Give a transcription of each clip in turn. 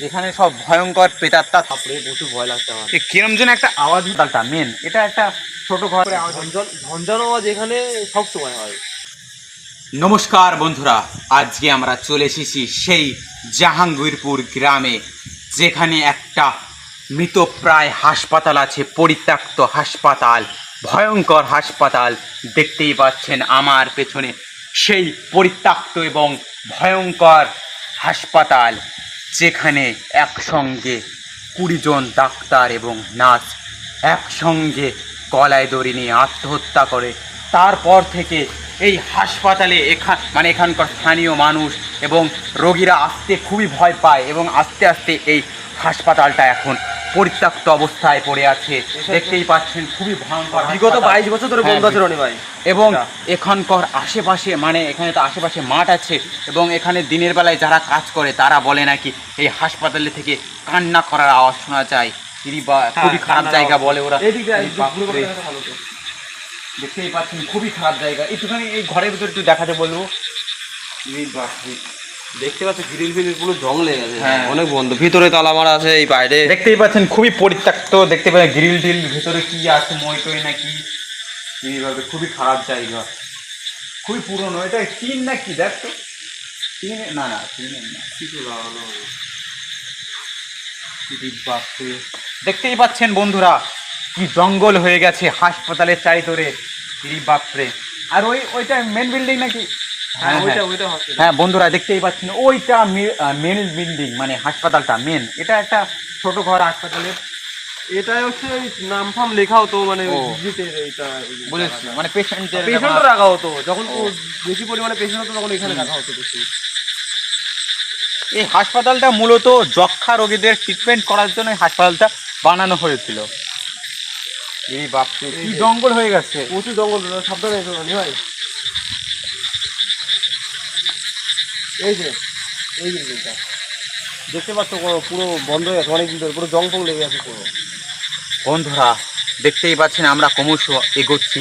এখানে সব ভয়ঙ্কর প্রেতাত্মা তারপরে প্রচুর ভয় লাগছে আমার। কিরম যেন একটা আওয়াজ ডালটা মেন, এটা একটা ছোট ঘর ঝঞ্ঝানো আওয়াজ এখানে সব সময় হয়। নমস্কার বন্ধুরা, আজকে আমরা চলে এসেছি সেই জাহাঙ্গীরপুর গ্রামে, যেখানে একটা মৃতপ্রায় হাসপাতাল আছে, পরিত্যক্ত হাসপাতাল, ভয়ঙ্কর হাসপাতাল। দেখতেই পাচ্ছেন আমার পেছনে সেই পরিত্যক্ত এবং ভয়ঙ্কর হাসপাতাল, যেখানে একসঙ্গে 20 জন ডাক্তার এবং নার্স একসঙ্গে গলায় দড়ি নিয়ে আত্মহত্যা করে। তারপর থেকে এই হাসপাতালে এখানকার স্থানীয় মানুষ এবং রোগীরা আসতে খুবই ভয় পায় এবং আস্তে আস্তে এই হাসপাতালটা এখন পরিত্যক্ত অবস্থায় পড়ে আছে। দেখতেই পাচ্ছেন খুবই ভয়ঙ্কর, বিগত 22 বছর ধরে বন্ধ আছে রনি ভাই। এবং এখানকার আশেপাশে এখানে তো আশেপাশে মাঠ আছে, এবং এখানে দিনের বেলায় যারা কাজ করে তারা বলে নাকি এই হাসপাতালে থেকে কান্না করার আওয়াজ শোনা যায়। খুবই খারাপ জায়গা বলে ওরা। দেখতেই পাচ্ছেন খুবই খারাপ জায়গা। একটুখানি এই ঘরের ভিতরে একটু দেখাতে বলবো। দেখতে পাচ্ছি গ্রিল ফিল পুরো জং লেগে গেছে, হ্যাঁ অনেক বন্ধ, ভিতরে তালা মারা আছে, এই বাইরে দেখতেই পাচ্ছেন খুবই পরিত্যক্ত। দেখতে পাচ্ছেন গ্রিল টিল ভিতরে কি আছে, মই টই নাকি এইভাবে। খুবই খারাপ জায়গা, খুবই পুরনো। এটা টিন নাকি, দেখ তো টিন, না না টিনের না, কিছু লাগানো। দেখতেই পাচ্ছেন বন্ধুরা কি জঙ্গল হয়ে গেছে হাসপাতালের চারিতরে। বাপরে। আর ওইটা মেন বিল্ডিং নাকি? হ্যাঁ বন্ধুরা দেখতেই পাচ্ছেন ওইটা মেন বিল্ডিং, মানে হাসপাতালটা মেন। এটা একটা ছোট ঘর হাসপাতালের। এটা হচ্ছে নাম ফাম লেখা হতো, মানে বুঝেছি, মানে পেশেন্টের রাখা হতো। যখন বেশি পরিমাণে পেশেন্ট হতো তখন এখানে রাখা হতো বেশি। এই হাসপাতালটা মূলত যক্ষা রোগীদের ট্রিটমেন্ট করার জন্য হাসপাতালটা বানানো হয়েছিল। এই বাপরে কি জঙ্গল হয়ে গেছে, প্রচুর জঙ্গল। সাবধানে ভাই। এই যে এই বিল্ডিংটা দেখতে পাচ্ছ পুরো বন্ধ হয়ে গেছে অনেকদিন ধরে, পুরো জং ফং লেগে গেছে পুরো। বন্ধুরা দেখতেই পাচ্ছেন আমরা ক্রমশ এগোচ্ছি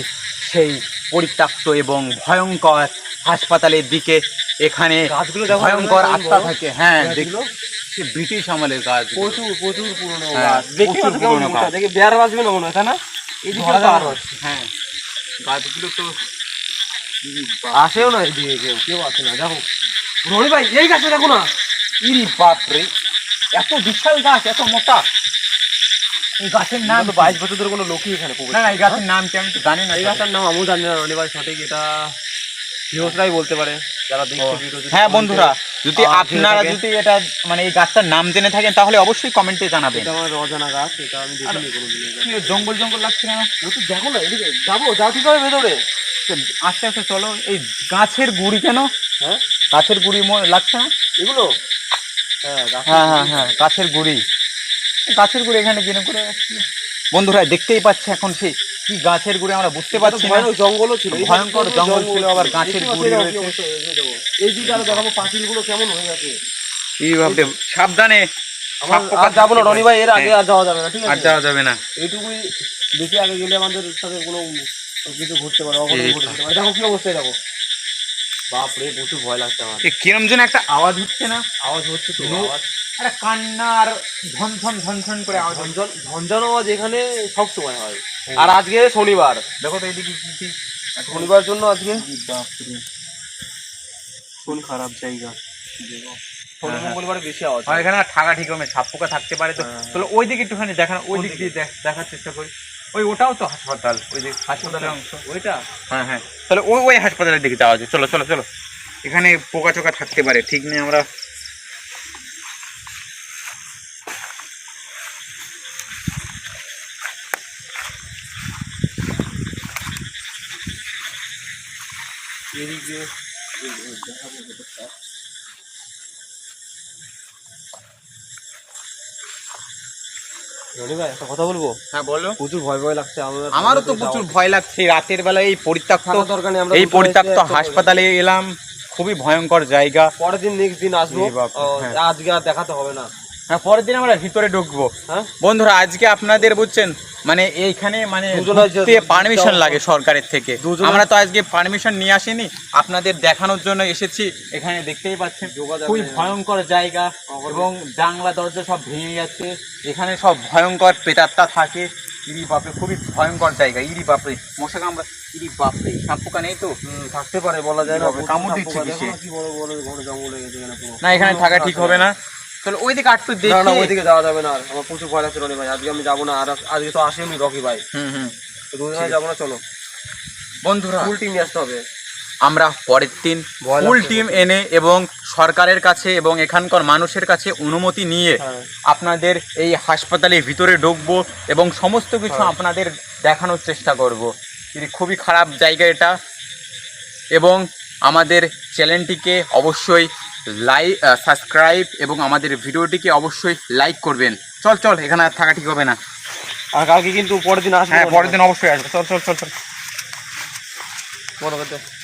সেই পরিত্যক্ত এবং ভয়ঙ্কর হাসপাতালের দিকে। এখানে ভয়ঙ্কর আত্মা থাকে। হ্যাঁ দেখলো, সে ব্রিটিশ আমলের গাছ, প্রচুর প্রচুর পুরনো গাছ, প্রচুর পুরনো গাছ। দেখে বেয়ার বাজবে না মনে হয়, তাই না? হ্যাঁ গাছগুলো তো আসেও না, এদিকে কেউ আসে না। দেখো রনি ভাই, এই গাছটা দেখো না। ইরি বাপরে, এত বিশাল গাছ, এত মোটা। এই গাছের নাম 22 বছর ধরে কোনো লোকই এখানে না, এই গাছের নাম কি আমি তো জানি না। এই গাছটার নাম আমিও জানি না রনি ভাই সঠিক, এটা ফিরোজরাই বলতে পারে যারা দেখছে। হ্যাঁ বন্ধুরা, যদি আপনারা যদি এটা মানে এই গাছটার নাম জেনে থাকেন তাহলে অবশ্যই কমেন্টে জানাবেন। এটা আমার অজানা গাছ, এটা আমি দেখিনি কোনোদিন। জঙ্গল জঙ্গল লাগছে না? দেখো না, এদিকে যাও ঠিক হবে ভেতরে। আস্তে আস্তে চলো। এই গাছের গুড়ি কেন? হ্যাঁ গাছের গুড়ি লাগছে না এগুলো? হ্যাঁ হ্যাঁ হ্যাঁ গাছের গুড়ি, গাছের গুড়ি এখানে কিনে করে। বন্ধুরা দেখতেই পাচ্ছে এখন সেই কি গাছের গুড়ি আমরা বুঝতে পারছি না। জঙ্গলও ছিল, ভয়ঙ্কর জঙ্গল ছিল, আবার গাছের গুড়ি রয়েছে। এই দিকে আরো দেখাবো পাঁচিলগুলো কেমন হয়ে গেছে। এইভাবে সাবধানে। আর যাবো না রনি ভাই, এর আগে আর যাওয়া যাবে না, ঠিক আছে? আর যাওয়া যাবে না, এইটুকুই। বেশি আগে গেলে আমাদের সাথে কোনো কিছু ঘটতে পারে, অঘটন ঘটতে পারে। দেখো কি অবস্থায়, দেখো বাপরে, প্রচুর ভয় লাগছে আমার। কিরম যেন একটা আওয়াজ হচ্ছে না? আওয়াজ হচ্ছে তো, আওয়াজ একটা কান্নার ঝনঝন ঝনঝন করে আওয়াজ। ঝঞ্ঝানো আওয়াজ এখানে সব সময় হয়। আর আজকে শনিবার, দেখো তো এইদিকে কি শনিবার জন্য আজকে কোন খারাপ জায়গা। মঙ্গলবারে বেশি আওয়াজ হয় এখানে। থাকা ঠিক হবে, সাপ পোকা থাকতে পারে। তো তাহলে ওই দিকে একটুখানি দেখানো, ওই দিক দিয়ে দেখার চেষ্টা করি। ওটাও তো হাসপাতাল, ওই যে হাসপাতালের অংশ ওইটা। হ্যাঁ হ্যাঁ, তাহলে ওই হাসপাতালের দিকে যাওয়া যায়। চলো চলো চলো, এখানে পোকা চোকা থাকতে পারে, ঠিক নেই। আমরা এদিকে রনি ভাই একটা কথা বলবো। হ্যাঁ বলো। প্রচুর ভয় ভয় লাগছে আমারও তো প্রচুর ভয় লাগছে। রাতের বেলায় এই পরিত্যক্ত হাসপাতালে এলাম, খুবই ভয়ঙ্কর জায়গা। পরের দিন নেক্সট দিন আসবো, আজকে আর দেখাতে হবে না। হ্যাঁ, পরের দিন আমরা ভিতরে ঢুকবো। হ্যাঁ বন্ধুরা আজকে আপনাদের বুঝছেন মানে এইখানে মানে দুজনের যে পারমিশন লাগে সরকারের থেকে। দুজনের- আমরা তো আজকে পারমিশন নিয়ে আসিনি, আপনাদের দেখানোর জন্য এসেছি। এখানে দেখতেই পাচ্ছেন খুবই ভয়ঙ্কর জায়গা এবং জানলা দরজা সব ভেঙে গেছে। এখানে সব ভয়ঙ্কর প্রেতাত্মা থাকে। ইরি বাপরে, খুবই ভয়ঙ্কর জায়গা। ইরি বাপরে, মশা কামড়া, ইরি বাপরে, সাপ পোকা নেই তো? থাকতে পারে, বলা যায় না। হবে, কামড় দিচ্ছে দেখো কিসে? না কি বড় বড় ঘন জঙ্গল হয়ে গেছে এখানে পুরো। না, এখানে থাকা ঠিক হবে না। চলো ওই দিকে একটু না না, দেখি। ওইদিকে যাওয়া যাবে না। আর আমার প্রচুর ভয় লাগছে রনি ভাই, আজকে আমি যাবো না। আর আজকে তো আসেনি রকি ভাই, হুম। তো দুজনে যাবো না। চলো বন্ধুরা ফুল টিম নিয়ে আসতে হবে। আমরা পরের দিন ভয় ফুল লাগছে টিম এনে এবং সরকারের কাছে এবং এখানকার মানুষের কাছে অনুমতি নিয়ে হ্যাঁ। আপনাদের এই হাসপাতালের ভিতরে ঢুকবো এবং সমস্ত কিছু হ্যাঁ। আপনাদের দেখানোর চেষ্টা করব। এটি খুবই খারাপ জায়গা এটা। এবং আমাদের চ্যানেলটিকে অবশ্যই সাবস্ক্রাইব এবং আমাদের ভিডিওটিকে অবশ্যই লাইক করবেন। চল এখানে আর থাকা ঠিক হবে না। আর কালকে কিন্তু পরের দিন আসবে। হ্যাঁ, পরের দিন অবশ্যই আসবে। চল বড় কথা